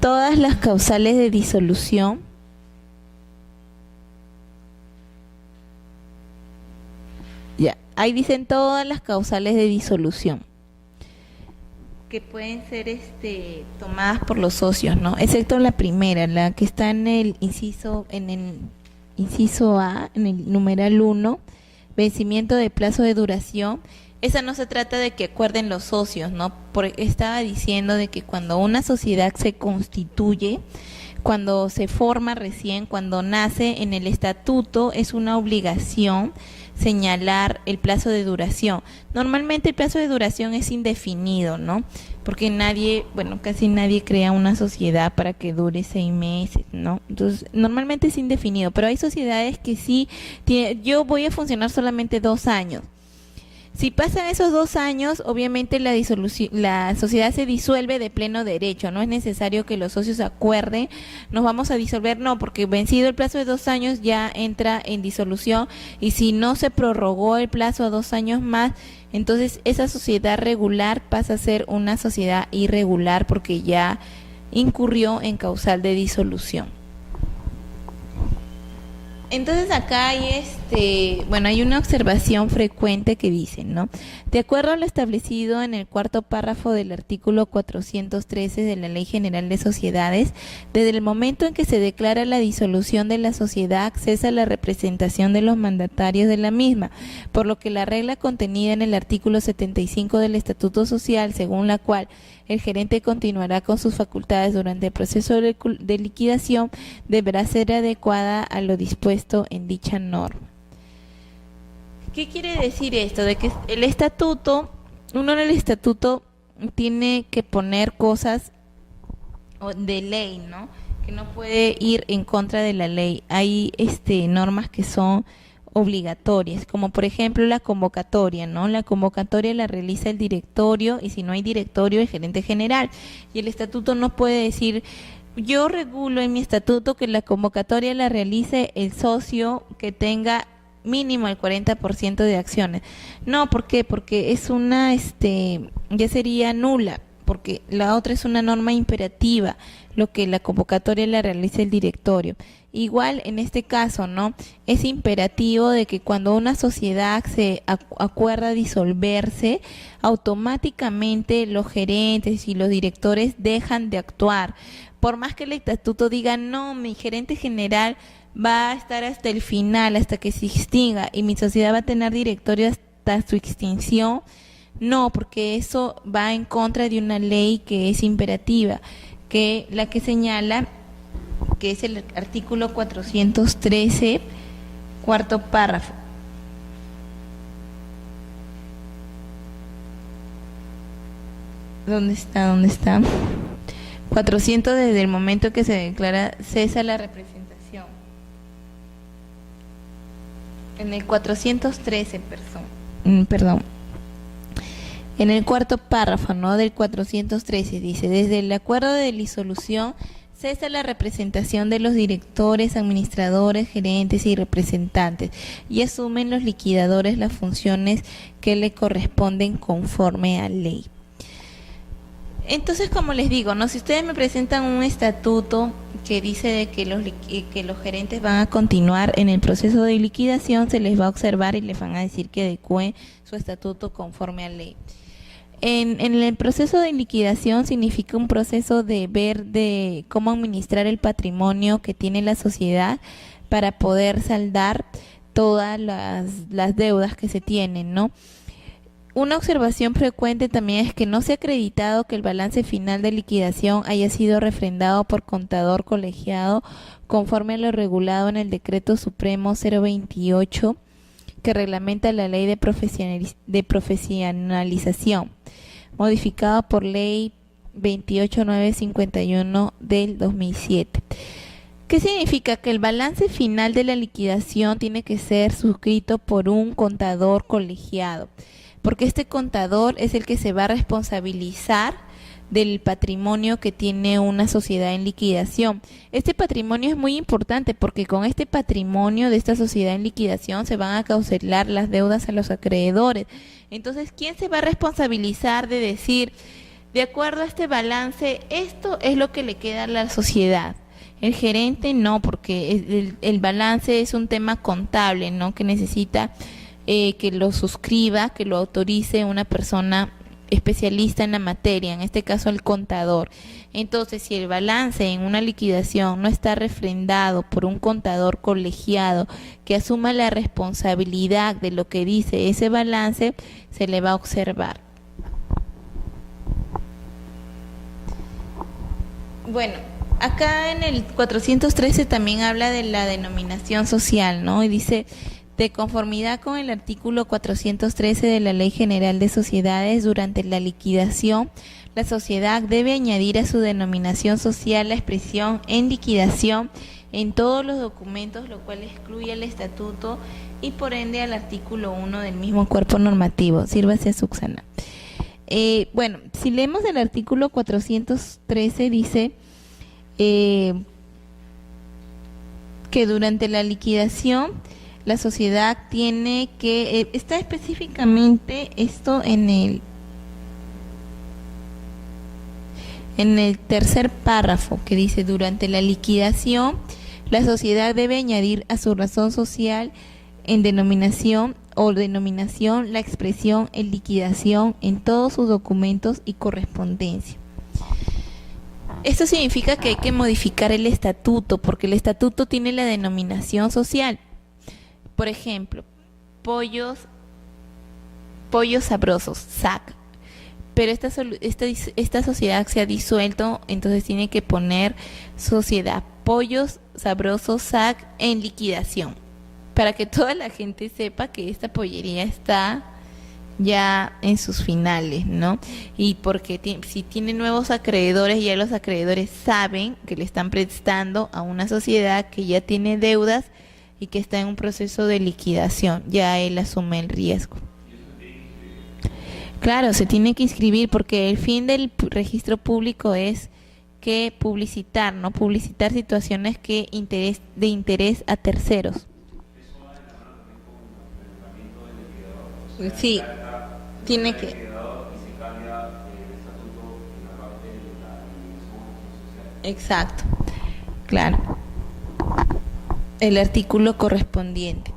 [SPEAKER 1] todas las causales de disolución. Ya, ahí dicen todas las causales de disolución que pueden ser tomadas por los socios, ¿no? Excepto la primera, la que está en el inciso A, en el numeral 1, vencimiento de plazo de duración. Esa no se trata de que acuerden los socios, ¿no? Porque estaba diciendo de que cuando una sociedad se constituye, cuando se forma recién, cuando nace en el estatuto, es una obligación señalar el plazo de duración. Normalmente el plazo de duración es indefinido, ¿no? Porque nadie, bueno, casi nadie crea una sociedad para que dure 6 meses, ¿no? Entonces, normalmente es indefinido, pero hay sociedades que sí, yo voy a funcionar solamente 2 años. Si pasan esos 2 años, obviamente la sociedad se disuelve de pleno derecho. No es necesario que los socios acuerden, nos vamos a disolver, no, porque vencido el plazo de 2 años ya entra en disolución, y si no se prorrogó el plazo a 2 años más, entonces esa sociedad regular pasa a ser una sociedad irregular porque ya incurrió en causal de disolución. Entonces acá hay hay una observación frecuente que dice, ¿no? De acuerdo a lo establecido en el cuarto párrafo del artículo 413 de la Ley General de Sociedades, desde el momento en que se declara la disolución de la sociedad, cesa la representación de los mandatarios de la misma, por lo que la regla contenida en el artículo 75 del Estatuto Social, según la cual el gerente continuará con sus facultades durante el proceso de liquidación, deberá ser adecuada a lo dispuesto en dicha norma. ¿Qué quiere decir esto? De que el estatuto, uno en el estatuto tiene que poner cosas de ley, ¿no? Que no puede ir en contra de la ley. Hay normas que son obligatorias, como por ejemplo la convocatoria, ¿no? La convocatoria la realiza el directorio, y si no hay directorio, el gerente general. Y el estatuto no puede decir, yo regulo en mi estatuto que la convocatoria la realice el socio que tenga mínimo el 40% de acciones. No, ¿por qué? Porque es ya sería nula, porque la otra es una norma imperativa, lo que la convocatoria la realiza el directorio. Igual en este caso, ¿no? Es imperativo de que cuando una sociedad se acuerda disolverse, automáticamente los gerentes y los directores dejan de actuar. Por más que el estatuto diga, no, mi gerente general va a estar hasta el final, hasta que se extinga, y mi sociedad va a tener directorio hasta su extinción, no, porque eso va en contra de una ley que es imperativa, que la que señala, que es el artículo 413, cuarto párrafo. ¿Dónde está? 400, desde el momento que se declara cesa la representación. En el 413, perdón. En el cuarto párrafo, ¿no?, del 413 dice, desde el acuerdo de disolución cesa la representación de los directores, administradores, gerentes y representantes, y asumen los liquidadores las funciones que le corresponden conforme a ley. Entonces, como les digo, ¿no?, si ustedes me presentan un estatuto que dice de que los gerentes van a continuar en el proceso de liquidación, se les va a observar y les van a decir que adecúen su estatuto conforme a ley. En el proceso de liquidación significa un proceso de ver de cómo administrar el patrimonio que tiene la sociedad para poder saldar todas las deudas que se tienen, ¿no? Una observación frecuente también es que no se ha acreditado que el balance final de liquidación haya sido refrendado por contador colegiado conforme a lo regulado en el Decreto Supremo 028 que reglamenta la Ley de Profesionalización, modificado por Ley 28951 del 2007. ¿Qué significa? Que el balance final de la liquidación tiene que ser suscrito por un contador colegiado, porque este contador es el que se va a responsabilizar del patrimonio que tiene una sociedad en liquidación. Este patrimonio es muy importante porque con este patrimonio de esta sociedad en liquidación se van a cancelar las deudas a los acreedores. Entonces, ¿quién se va a responsabilizar de decir, de acuerdo a este balance, esto es lo que le queda a la sociedad? El gerente no, porque el balance es un tema contable, ¿no?, que necesita que lo suscriba, que lo autorice una persona especialista en la materia, en este caso el contador. Entonces, si el balance en una liquidación no está refrendado por un contador colegiado que asuma la responsabilidad de lo que dice ese balance, se le va a observar. Bueno, acá en el 413 también habla de la denominación social, ¿no? Y dice, de conformidad con el artículo 413 de la Ley General de Sociedades, durante la liquidación, la sociedad debe añadir a su denominación social la expresión en liquidación en todos los documentos, lo cual excluye el estatuto y por ende al artículo 1 del mismo cuerpo normativo. Sírvase a subsanar. Bueno, si leemos el artículo 413 dice que durante la liquidación la sociedad tiene que, está específicamente esto en el tercer párrafo que dice, durante la liquidación la sociedad debe añadir a su razón social en denominación o denominación la expresión en liquidación en todos sus documentos y correspondencia. Esto significa que hay que modificar el estatuto, porque el estatuto tiene la denominación social. Por ejemplo, pollos sabrosos, SAC. Pero esta sociedad se ha disuelto, entonces tiene que poner sociedad pollos sabrosos SAC en liquidación, para que toda la gente sepa que esta pollería está ya en sus finales, ¿no? Y porque si tiene nuevos acreedores, ya los acreedores saben que le están prestando a una sociedad que ya tiene deudas y que está en un proceso de liquidación, ya él asume el riesgo. Claro, se tiene que inscribir porque el fin del registro público es que publicitar, ¿no? Publicitar situaciones de interés a terceros. Sí, tiene que. Exacto, claro. El artículo correspondiente.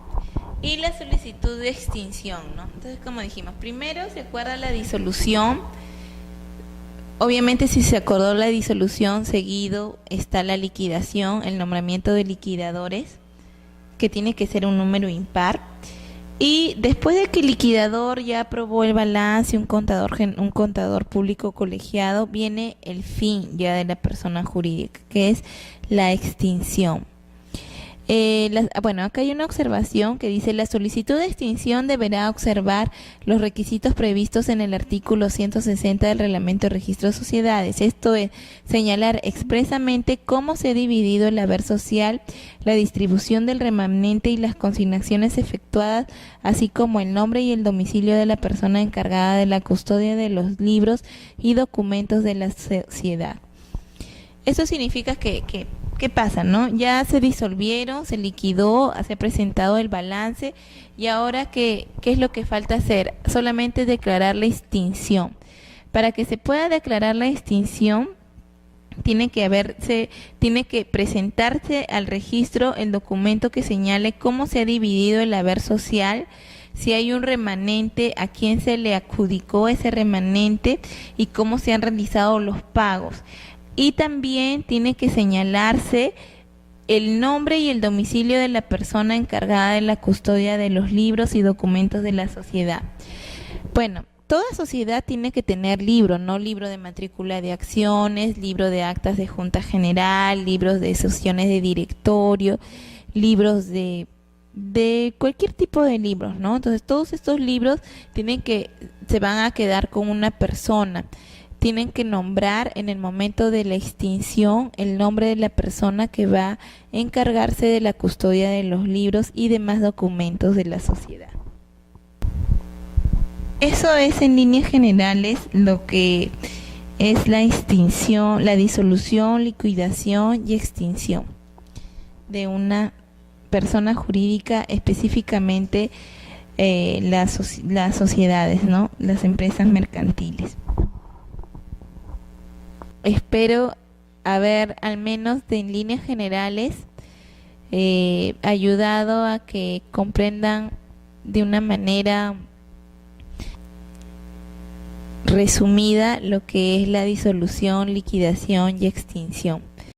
[SPEAKER 1] Y la solicitud de extinción, ¿no? Entonces, como dijimos, primero se acuerda la disolución. Obviamente, si se acordó la disolución, seguido está la liquidación, el nombramiento de liquidadores, que tiene que ser un número impar. Y después de que el liquidador ya aprobó el balance, un contador público colegiado, viene el fin ya de la persona jurídica, que es la extinción. Bueno, acá hay una observación que dice: la solicitud de extinción deberá observar los requisitos previstos en el artículo 160 del Reglamento de Registro de Sociedades. Esto es, señalar expresamente cómo se ha dividido el haber social, la distribución del remanente y las consignaciones efectuadas, así como el nombre y el domicilio de la persona encargada de la custodia de los libros y documentos de la sociedad. Eso significa ¿qué pasa, no? Ya se disolvieron, se liquidó, se ha presentado el balance y ahora ¿qué es lo que falta hacer? Solamente declarar la extinción. Para que se pueda declarar la extinción, tiene que presentarse al registro el documento que señale cómo se ha dividido el haber social, si hay un remanente, a quién se le adjudicó ese remanente y cómo se han realizado los pagos. Y también tiene que señalarse el nombre y el domicilio de la persona encargada de la custodia de los libros y documentos de la sociedad. Bueno, toda sociedad tiene que tener libro, ¿no? Libro de matrícula de acciones, libro de actas de junta general, libros de sesiones de directorio, libros de cualquier tipo de libros, ¿no? Entonces todos estos libros se van a quedar con una persona. Tienen que nombrar en el momento de la extinción el nombre de la persona que va a encargarse de la custodia de los libros y demás documentos de la sociedad. Eso es en líneas generales lo que es la extinción, la disolución, liquidación y extinción de una persona jurídica, específicamente las sociedades, ¿no? Las empresas mercantiles. Espero haber, al menos en líneas generales, ayudado a que comprendan de una manera resumida lo que es la disolución, liquidación y extinción.